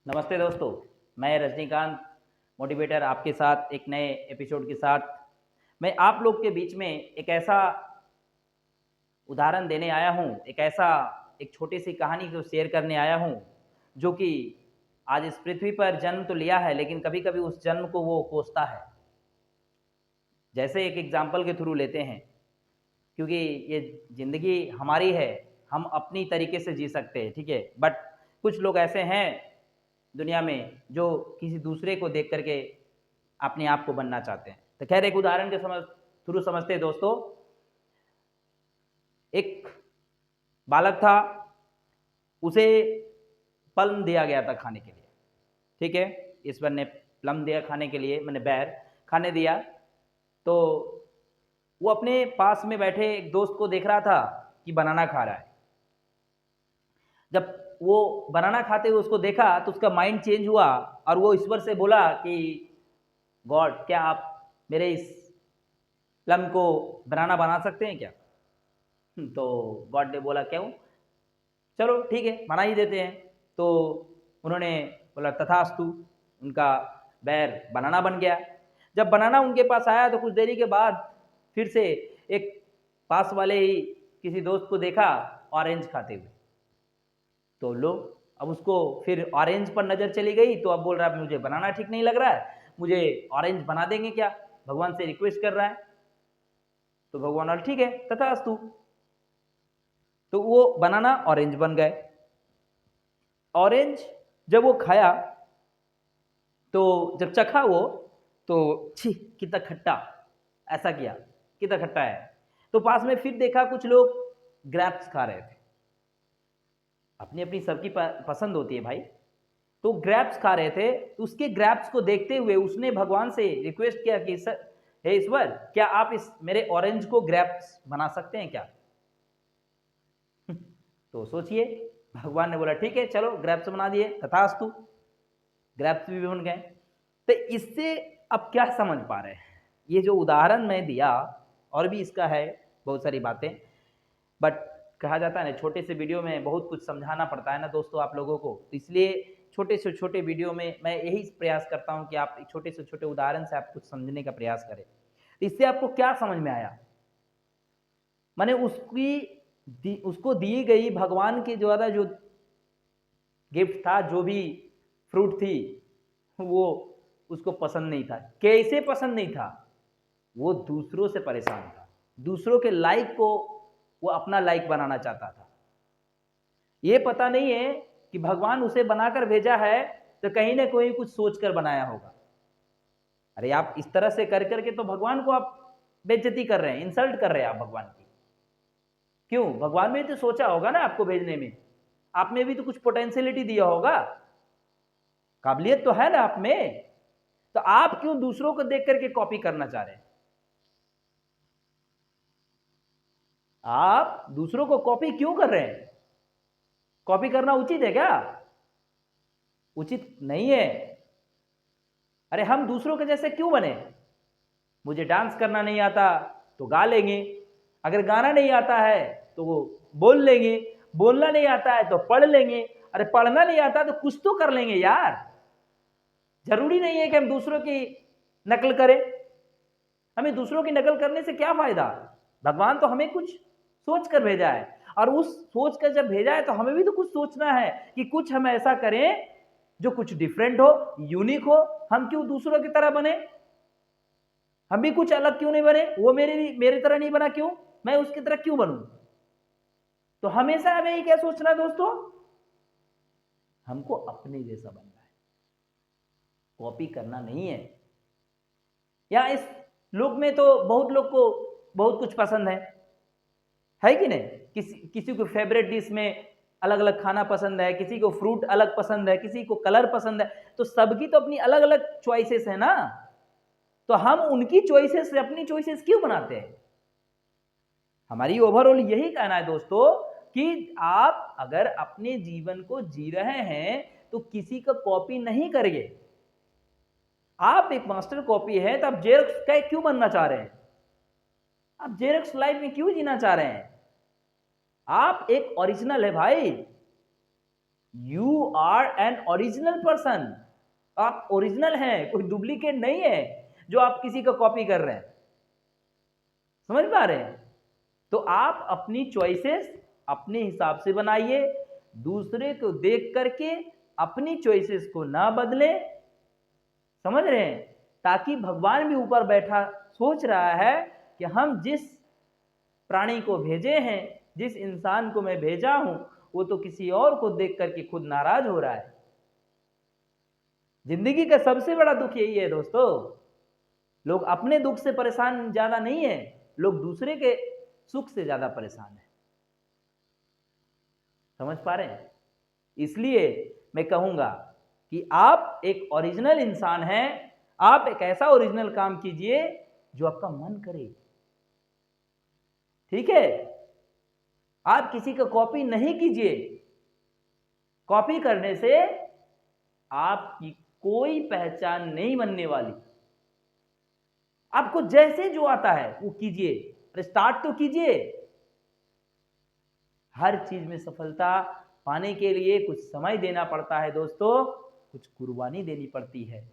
नमस्ते दोस्तों, मैं रजनीकांत मोटिवेटर आपके साथ एक नए एपिसोड के साथ मैं आप लोग के बीच में एक ऐसा उदाहरण देने आया हूँ, एक छोटी सी कहानी को शेयर करने आया हूँ, जो कि आज इस पृथ्वी पर जन्म तो लिया है, लेकिन कभी-कभी उस जन्म को वो कोसता है। जैसे एक एग्ज़ाम्पल के थ्रू लेते हैं, क्योंकि ये ज़िंदगी हमारी है, हम अपनी तरीके से जी सकते हैं, ठीक है? बट कुछ लोग ऐसे हैं दुनिया में जो किसी दूसरे को देख कर के अपने आप को बनना चाहते हैं। तो खैर एक उदाहरण के थ्रू समझते हैं दोस्तों। एक बालक था, उसे प्लम दिया गया था खाने के लिए, ठीक है? ईश्वर ने प्लम दिया खाने के लिए, माने बेर खाने दिया, तो वो अपने पास में बैठे एक दोस्त को देख रहा था कि बनाना खा रहा है। जब वो बनाना खाते हुए उसको देखा तो उसका माइंड चेंज हुआ और वो ईश्वर से बोला कि गॉड, क्या आप मेरे इस प्लम को बनाना बना सकते हैं क्या? तो गॉड ने बोला क्यों? चलो ठीक है, बना ही देते हैं। तो उन्होंने बोला तथास्तु, उनका बैर बनाना बन गया। जब बनाना उनके पास आया तो कुछ देरी के बाद फिर से एक पास वाले ही किसी दोस्त को देखा ऑरेंज खाते हुए। तो लो, अब उसको फिर ऑरेंज पर नज़र चली गई, तो अब बोल रहा है मुझे बनाना ठीक नहीं लग रहा है, मुझे ऑरेंज बना देंगे क्या? भगवान से रिक्वेस्ट कर रहा है। तो भगवान बोला ठीक है, तथास्तु। तो वो बनाना ऑरेंज बन गए। ऑरेंज जब वो खाया, तो जब चखा वो, तो छी कितना खट्टा, ऐसा किया, कितना खट्टा है। तो पास में फिर देखा कुछ लोग ग्रैप्स खा रहे थे। अपनी अपनी सबकी पसंद होती है भाई। तो ग्रैप्स खा रहे थे, तो उसके ग्रैप्स को देखते हुए उसने भगवान से रिक्वेस्ट किया कि सर, हे ईश्वर, क्या आप इस मेरे ऑरेंज को ग्रैप्स बना सकते हैं क्या? तो सोचिए, भगवान ने बोला ठीक है, चलो ग्रैप्स बना दिए, तथास्तु, ग्रैप्स भी बन गए। तो इससे अब क्या समझ पा रहे हैं? ये जो उदाहरण मैं दिया, और भी इसका है बहुत सारी बातें, बट कहा जाता है ना, छोटे से वीडियो में बहुत कुछ समझाना पड़ता है ना दोस्तों आप लोगों को। तो इसलिए छोटे से छोटे वीडियो में मैं यही प्रयास करता हूँ कि आप छोटे से छोटे उदाहरण से आप कुछ समझने का प्रयास करें। तो इससे आपको क्या समझ में आया? माने उसको दी गई भगवान के द्वारा जो गिफ्ट था, जो भी फ्रूट थी, वो उसको पसंद नहीं था। कैसे पसंद नहीं था? वो दूसरों से परेशान था, दूसरों के लाइक को वो अपना लाइक बनाना चाहता था। ये पता नहीं है कि भगवान उसे बनाकर भेजा है तो कहीं ना कहीं कुछ सोचकर बनाया होगा। अरे आप इस तरह से कर करके तो भगवान को आप बेइज्जती कर रहे हैं, इंसल्ट कर रहे हैं आप भगवान की। क्यों? भगवान ने तो सोचा होगा ना आपको भेजने में, आप में भी तो कुछ पोटेंशियलिटी दिया होगा, काबिलियत तो है ना आप में। तो आप क्यों दूसरों को देख करके कॉपी करना चाह रहे हैं? आप दूसरों को कॉपी क्यों कर रहे हैं? कॉपी करना उचित है क्या? उचित नहीं है। अरे हम दूसरों के जैसे क्यों बने? मुझे डांस करना नहीं आता तो गा लेंगे, अगर गाना नहीं आता है तो वो बोल लेंगे, बोलना नहीं आता है तो पढ़ लेंगे, अरे पढ़ना नहीं आता तो कुछ तो कर लेंगे यार। जरूरी नहीं है कि हम दूसरों की नकल करें। हमें दूसरों की नकल करने से क्या फायदा? भगवान तो हमें कुछ सोच कर भेजा है, और उस सोच कर जब भेजा है तो हमें भी तो कुछ सोचना है कि कुछ हम ऐसा करें जो कुछ डिफरेंट हो, यूनिक हो। हम क्यों दूसरों की तरह बने? हम भी कुछ अलग क्यों नहीं बने? वो मेरे तरह नहीं बना, क्यों मैं उसकी तरह क्यों बनूं? तो हमेशा हमें ही क्या सोचना है दोस्तों? हमको अपने जैसा बनना है, कॉपी करना नहीं है। या इस लोक में तो बहुत लोग को बहुत कुछ पसंद है कि नहीं? किसी को फेवरेट डिश में अलग अलग खाना पसंद है, किसी को फ्रूट अलग पसंद है, किसी को कलर पसंद है। तो सबकी तो अपनी अलग अलग चॉइसेस है ना। तो हम उनकी चॉइसेस से अपनी चॉइसेस क्यों बनाते हैं? हमारी ओवरऑल यही कहना है दोस्तों कि आप अगर अपने जीवन को जी रहे हैं तो किसी का कॉपी नहीं करिए। आप एक मास्टर कॉपी है तो आप जेरॉक्स का क्यों बनना चाह रहे हैं? आप जेरॉक्स लाइफ में क्यों जीना चाह रहे हैं? आप एक ओरिजिनल है भाई। You are an original person, आप ओरिजिनल हैं, कोई डुप्लीकेट नहीं है जो आप किसी का कॉपी कर रहे हैं। समझ पा रहे हैं? तो आप अपनी चॉइसेस अपने हिसाब से बनाइए, दूसरे को देख करके अपनी चॉइसेस को ना बदले। समझ रहे हैं? ताकि भगवान भी ऊपर बैठा सोच रहा है कि हम जिस प्राणी को भेजे हैं, जिस इंसान को मैं भेजा हूं, वो तो किसी और को देख करके खुद नाराज हो रहा है। जिंदगी का सबसे बड़ा दुख यही है दोस्तों, लोग अपने दुख से परेशान ज्यादा नहीं है, लोग दूसरे के सुख से ज्यादा परेशान है। समझ पा रहे हैं? इसलिए मैं कहूंगा कि आप एक ओरिजिनल इंसान हैं, आप एक ऐसा ओरिजिनल काम कीजिए जो आपका मन करे। ठीक है? आप किसी का कॉपी नहीं कीजिए। कॉपी करने से आपकी कोई पहचान नहीं बनने वाली। आपको जैसे जो आता है वो कीजिए, पर स्टार्ट तो कीजिए। हर चीज में सफलता पाने के लिए कुछ समय देना पड़ता है दोस्तों, कुछ कुर्बानी देनी पड़ती है।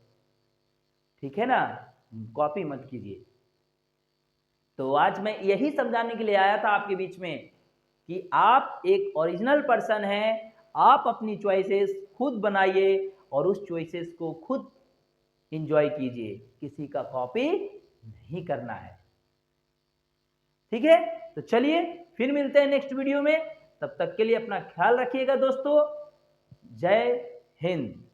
ठीक है ना? कॉपी मत कीजिए। तो आज मैं यही समझाने के लिए आया था आपके बीच में कि आप एक ओरिजिनल पर्सन हैं, आप अपनी चॉइसेस खुद बनाइए और उस चॉइसेस को खुद एंजॉय कीजिए, किसी का कॉपी नहीं करना है। ठीक है? तो चलिए फिर मिलते हैं नेक्स्ट वीडियो में, तब तक के लिए अपना ख्याल रखिएगा दोस्तों। जय हिंद।